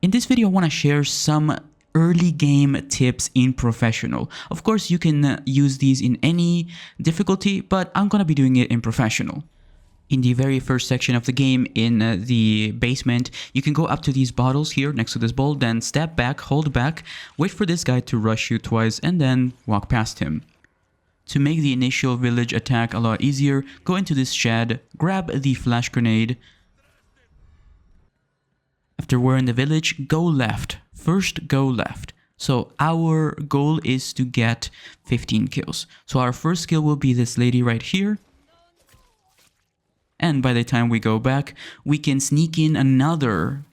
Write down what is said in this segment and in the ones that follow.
In this video, I want to share some early game tips in Professional. Of course, you can use these in any difficulty, but I'm going to be doing it in Professional. In the very first section of the game, in the basement, you can go up to these bottles here next to this bowl, then step back, hold back, wait for this guy to rush you twice, and then walk past him. To make the initial village attack a lot easier, go into this shed, grab the flash grenade. After we're in the village, go left. First, go left. So our goal is to get 15 kills. So our first kill will be this lady right here. And by the time we go back, we can sneak in another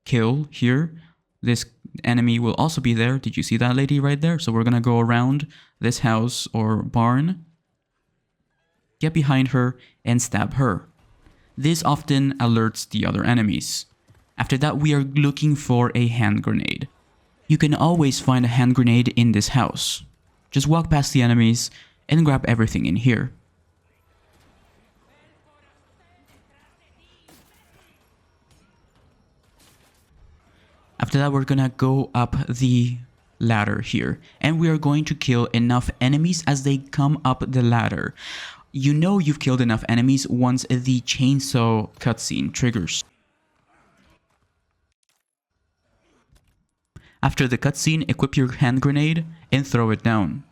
kill here. This enemy will also be there. Did you see that lady right there? So we're going to go around this house or barn, get behind her, and stab her. This often alerts the other enemies. After that, we are looking for a hand grenade. You can always find a hand grenade in this house. Just walk past the enemies and grab everything in here. After that, we're gonna go up the ladder here, and we are going to kill enough enemies as they come up the ladder. You know you've killed enough enemies once the chainsaw cutscene triggers. After the cutscene, equip your hand grenade and throw it down.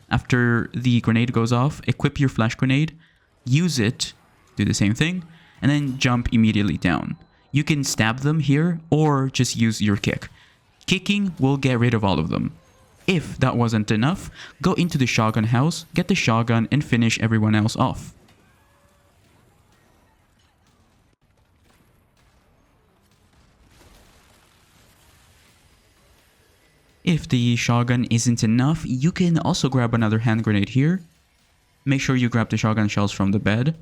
After the grenade goes off, equip your flash grenade, use it, do the same thing, and then jump immediately down. You can stab them here or just use your kick. Kicking will get rid of all of them. If that wasn't enough, go into the shotgun house, get the shotgun, and finish everyone else off. If the shotgun isn't enough, you can also grab another hand grenade here. Make sure you grab the shotgun shells from the bed.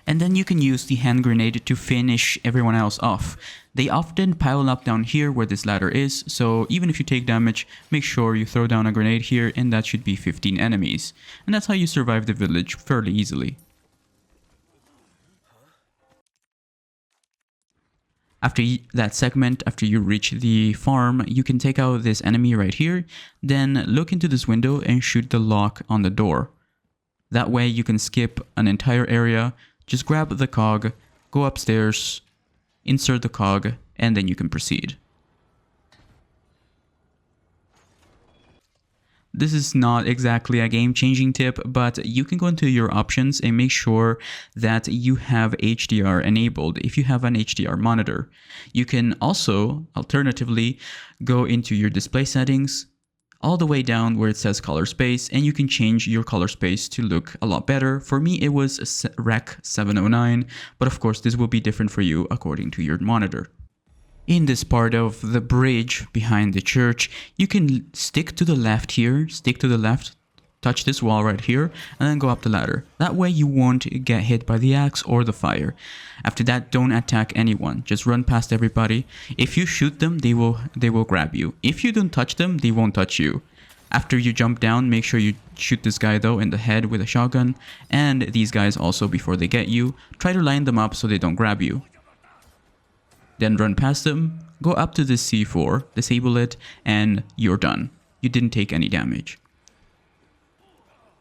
And then you can use the hand grenade to finish everyone else off. They often pile up down here where this ladder is, so even if you take damage, make sure you throw down a grenade here, and that should be 15 enemies. And that's how you survive the village fairly easily. After that segment, after you reach the farm, you can take out this enemy right here, then look into this window and shoot the lock on the door. That way you can skip an entire area. Just grab the cog, go upstairs, insert the cog, and then you can proceed. This is not exactly a game-changing tip, but you can go into your options and make sure that you have HDR enabled if you have an HDR monitor. You can also, alternatively, go into your display settings, all the way down where it says color space, and you can change your color space to look a lot better. For me, it was Rec 709, but of course this will be different for you according to your monitor. In this part of the bridge behind the church, you can stick to the left here, stick to the left, touch this wall right here, and then go up the ladder. That way you won't get hit by the axe or the fire. After that, don't attack anyone. Just run past everybody. If you shoot them, they will grab you. If you don't touch them, they won't touch you. After you jump down, make sure you shoot this guy though in the head with a shotgun, and these guys also before they get you. Try to line them up so they don't grab you. Then run past them, go up to this C4, disable it, and you're done. You didn't take any damage.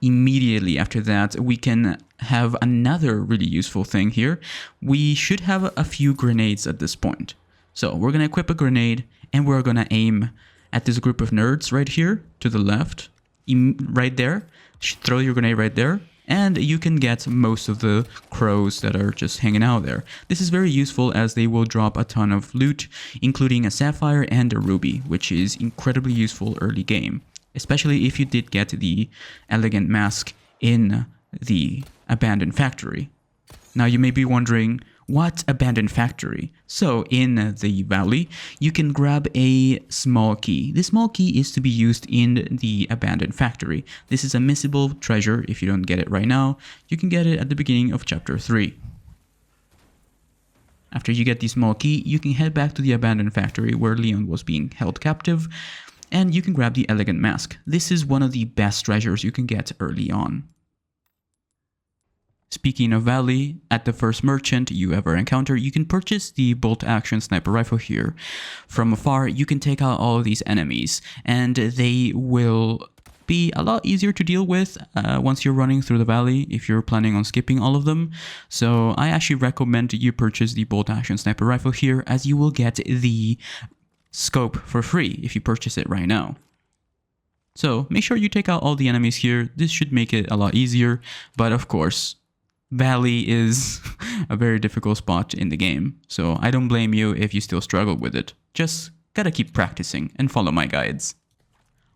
Immediately after that, we can have another really useful thing here. We should have a few grenades at this point. So we're going to equip a grenade, and we're going to aim at this group of nerds right here to the left. Right there. Throw your grenade right there. And you can get most of the crows that are just hanging out there. This is very useful as they will drop a ton of loot, including a sapphire and a ruby, which is incredibly useful early game. Especially if you did get the elegant mask in the abandoned factory. Now you may be wondering, what abandoned factory? So in the valley, you can grab a small key. This small key is to be used in the abandoned factory. This is a missable treasure. If you don't get it right now, you can get it at the beginning of chapter 3. After you get the small key, you can head back to the abandoned factory where Leon was being held captive, and you can grab the elegant mask. This is one of the best treasures you can get early on. Speaking of Valley, at the first merchant you ever encounter, you can purchase the bolt action sniper rifle here. From afar, you can take out all of these enemies, and they will be a lot easier to deal with once you're running through the valley if you're planning on skipping all of them. So I actually recommend you purchase the bolt action sniper rifle here, as you will get the scope for free if you purchase it right now. So make sure you take out all the enemies here. This should make it a lot easier, but of course, Valley is a very difficult spot in the game, so I don't blame you if you still struggle with it. Just gotta keep practicing and follow my guides.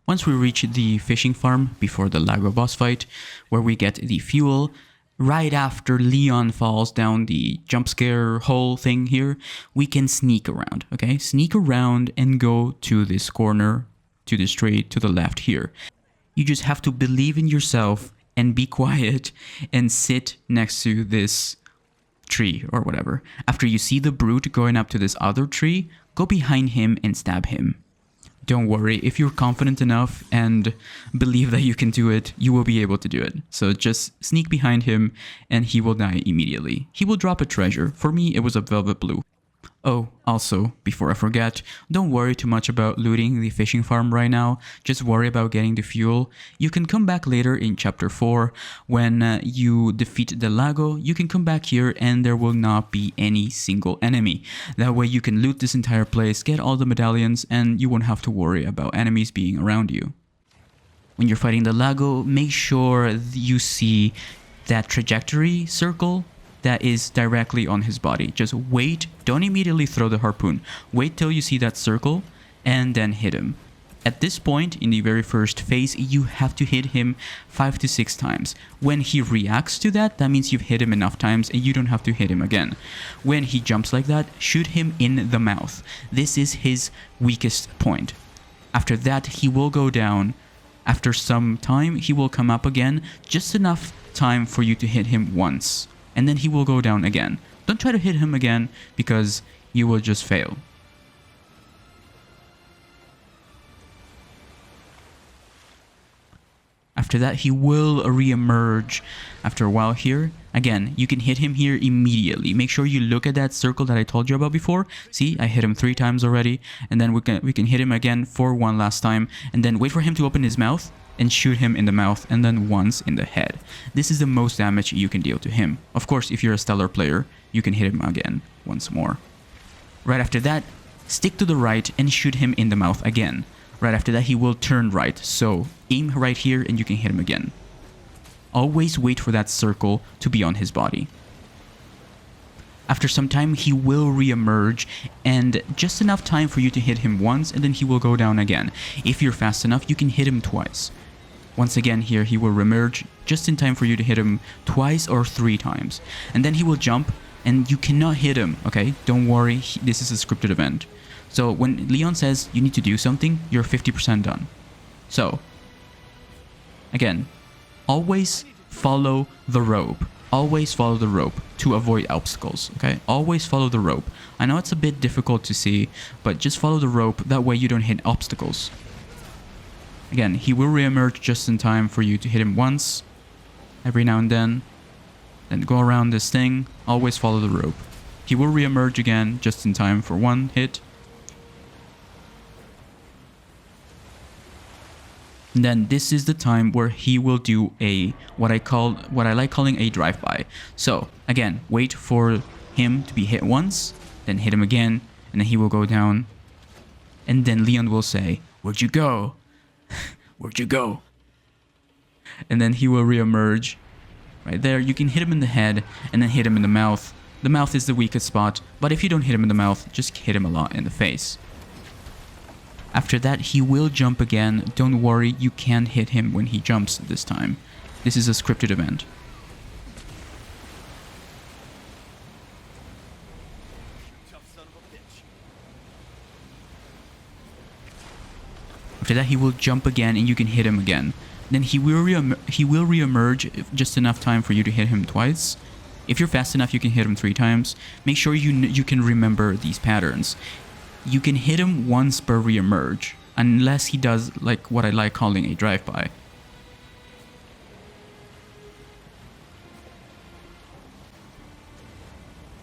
Once we reach the fishing farm before the Lago boss fight, where we get the fuel, right after Leon falls down the jump scare hole thing here, we can sneak around, okay? Sneak around and go to this corner, to the straight to the left here. You just have to believe in yourself and be quiet and sit next to this tree or whatever. After you see the brute going up to this other tree, go behind him and stab him. Don't worry, if you're confident enough and believe that you can do it, you will be able to do it. So just sneak behind him and he will die immediately. He will drop a treasure. For me, it was a velvet blue. Oh, also, before I forget, don't worry too much about looting the fishing farm right now. Just worry about getting the fuel. You can come back later in chapter 4 when you defeat the Lago. You can come back here and there will not be any single enemy. That way you can loot this entire place, get all the medallions, and you won't have to worry about enemies being around you. When you're fighting the Lago, make sure you see that trajectory circle that is directly on his body. Just wait, don't immediately throw the harpoon. Wait till you see that circle and then hit him. At this point in the very first phase, you have to hit him 5 to 6 times. When he reacts to that, that means you've hit him enough times and you don't have to hit him again. When he jumps like that, shoot him in the mouth. This is his weakest point. After that, he will go down. After some time, he will come up again, just enough time for you to hit him once. And then he will go down again. Don't try to hit him again because you will just fail. After that, he will re-emerge after a while here. Again, you can hit him here immediately. Make sure you look at that circle that I told you about before. See, I hit him 3 times already. And then we can hit him again for one last time. And then wait for him to open his mouth and shoot him in the mouth and then once in the head. This is the most damage you can deal to him. Of course, if you're a stellar player, you can hit him again once more. Right after that, stick to the right and shoot him in the mouth again. Right after that, he will turn right. So aim right here and you can hit him again. Always wait for that circle to be on his body. After some time, he will re-emerge and just enough time for you to hit him once and then he will go down again. If you're fast enough, you can hit him twice. Once again here, he will re-emerge just in time for you to hit him twice or 3 times. And then he will jump and you cannot hit him, okay? Don't worry, this is a scripted event. So when Leon says you need to do something, you're 50% done. So, again, always follow the rope. Always follow the rope to avoid obstacles, okay? Always follow the rope. I know it's a bit difficult to see, but just follow the rope. That way you don't hit obstacles. Again, he will re-emerge just in time for you to hit him once, every now and then. Then go around this thing. Always follow the rope. He will re-emerge again just in time for one hit. And then this is the time where he will do a what I like calling a drive-by. So again, wait for him to be hit once, then hit him again, and then he will go down. And then Leon will say, "Where'd you go? Where'd you go?" And then he will re-emerge right there. You can hit him in the head and then hit him in the mouth. The mouth is the weakest spot, but if you don't hit him in the mouth, just hit him a lot in the face. After that, he will jump again. Don't worry, you can hit him when he jumps this time. This is a scripted event. After that, he will jump again and you can hit him again. Then he will re-emerge just enough time for you to hit him twice. If you're fast enough, you can hit him 3 times. Make sure you can remember these patterns. You can hit him once per re-emerge, unless he does like what I like calling a drive-by.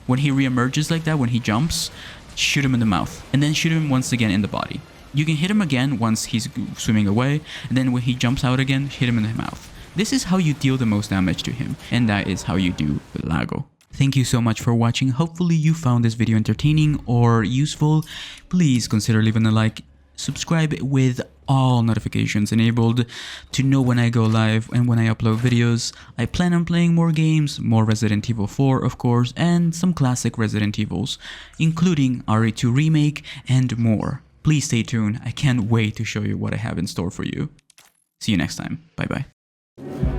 When he reemerges like that, when he jumps, shoot him in the mouth. And then shoot him once again in the body. You can hit him again once he's swimming away. And then when he jumps out again, hit him in the mouth. This is how you deal the most damage to him. And that is how you do with Lago. Thank you so much for watching. Hopefully you found this video entertaining or useful. Please consider leaving a like. Subscribe with all notifications enabled to know when I go live and when I upload videos. I plan on playing more games, more Resident Evil 4 of course, and some classic Resident Evils, including RE2 Remake and more. Please stay tuned. I can't wait to show you what I have in store for you. See you next time. Bye bye.